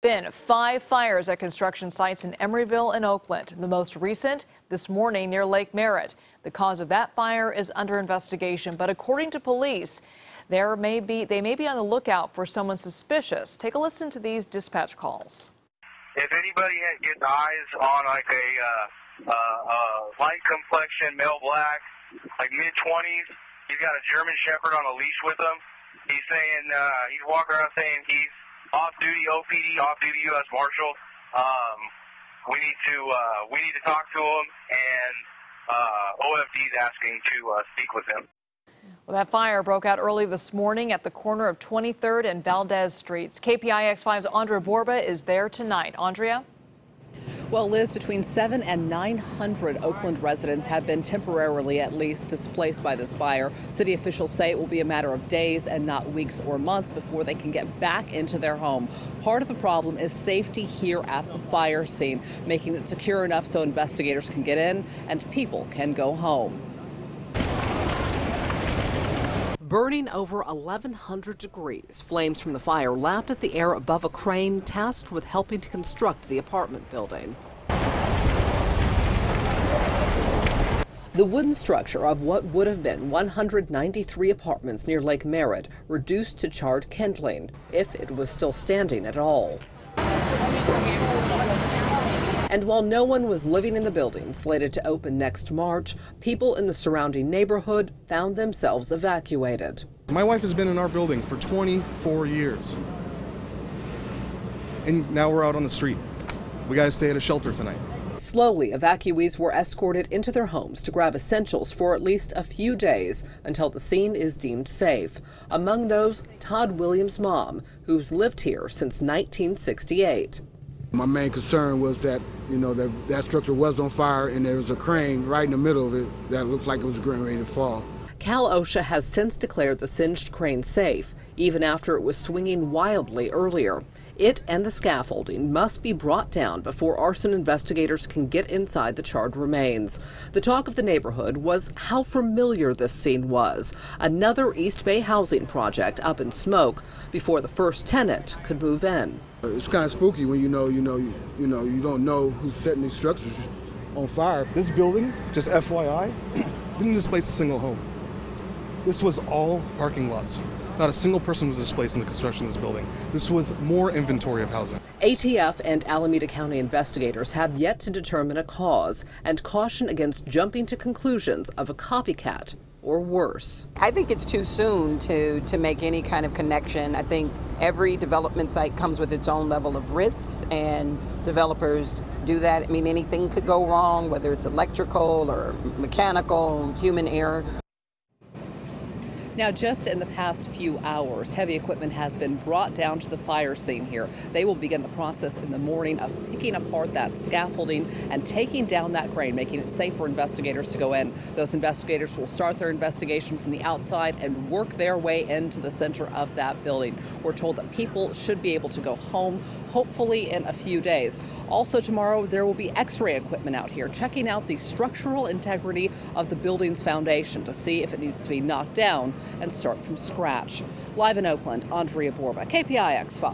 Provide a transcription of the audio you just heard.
Been 5 fires at construction sites in Emeryville and Oakland. The most recent this morning near Lake Merritt. The cause of that fire is under investigation, but according to police, they may be on the lookout for someone suspicious. Take a listen to these dispatch calls. If anybody gets eyes on like a light complexion, male black, like mid-20s, he's got a German Shepherd on a leash with him. He's saying he's walking around saying he's off-duty OPD, off-duty U.S. Marshal. We need to talk to him, and OFD's asking to speak with him. Well, that fire broke out early this morning at the corner of 23rd and Valdez Streets. KPIX 5's Andria Borba is there tonight. Andria? Well, Liz, between 700 and 900 Oakland residents have been temporarily, at least, displaced by this fire. City officials say it will be a matter of days and not weeks or months before they can get back into their home. Part of the problem is safety here at the fire scene, making it secure enough so investigators can get in and people can go home. Burning over 1,100 degrees, flames from the fire lapped at the air above a crane tasked with helping to construct the apartment building. The wooden structure of what would have been 193 apartments near Lake Merritt reduced to charred kindling, if it was still standing at all. And while no one was living in the building, slated to open next March, people in the surrounding neighborhood found themselves evacuated. My wife has been in our building for 24 years. And now we're out on the street. We got to stay at a shelter tonight. Slowly, evacuees were escorted into their homes to grab essentials for at least a few days until the scene is deemed safe. Among those, Todd Williams' mom, who's lived here since 1968. My main concern was that, that structure was on fire and there was a crane right in the middle of it that looked like it was getting ready to fall. Cal OSHA has since declared the singed crane safe, even after it was swinging wildly earlier. It and the scaffolding must be brought down before arson investigators can get inside the charred remains. The talk of the neighborhood was how familiar this scene was. Another East Bay housing project up in smoke before the first tenant could move in. It's kind of spooky when you don't know who's setting these structures on fire. This building, just FYI, didn't displace a single home. This was all parking lots. Not a single person was displaced in the construction of this building. This was more inventory of housing. ATF and Alameda County investigators have yet to determine a cause and caution against jumping to conclusions of a copycat or worse. I think it's too soon to make any kind of connection. I think every development site comes with its own level of risks, and developers do that. I mean, anything could go wrong, whether it's electrical or mechanical, human error. Now, just in the past few hours, heavy equipment has been brought down to the fire scene here. They will begin the process in the morning of picking apart that scaffolding and taking down that crane, making it safe for investigators to go in. Those investigators will start their investigation from the outside and work their way into the center of that building. We're told that people should be able to go home, hopefully in a few days. Also tomorrow, there will be X-ray equipment out here checking out the structural integrity of the building's foundation to see if it needs to be knocked down and start from scratch. Live in Oakland, Andria Borba, KPIX 5.